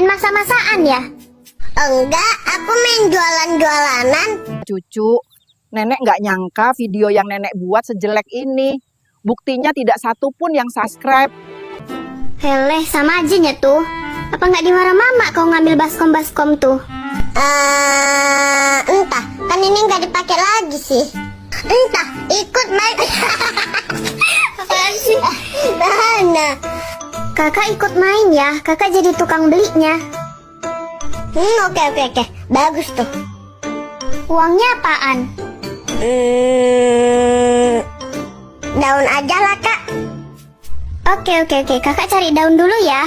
main masa-masaan ya? Enggak, aku main jualan-jualanan. Cucu, nenek nggak nyangka video yang nenek buat sejelek ini. Buktinya tidak satu pun yang subscribe. Heleh, sama aja nya tuh. Apa nggak dimarah mama kau ngambil baskom-baskom tuh? Entah, kan ini nggak dipakai lagi sih. Entah, ikut main. Apaan sih? Nah, Kakak ikut main ya, kakak jadi tukang belinya. oke. Bagus tuh. Uangnya apaan? Daun aja lah, Kak. Oke, kakak cari daun dulu ya.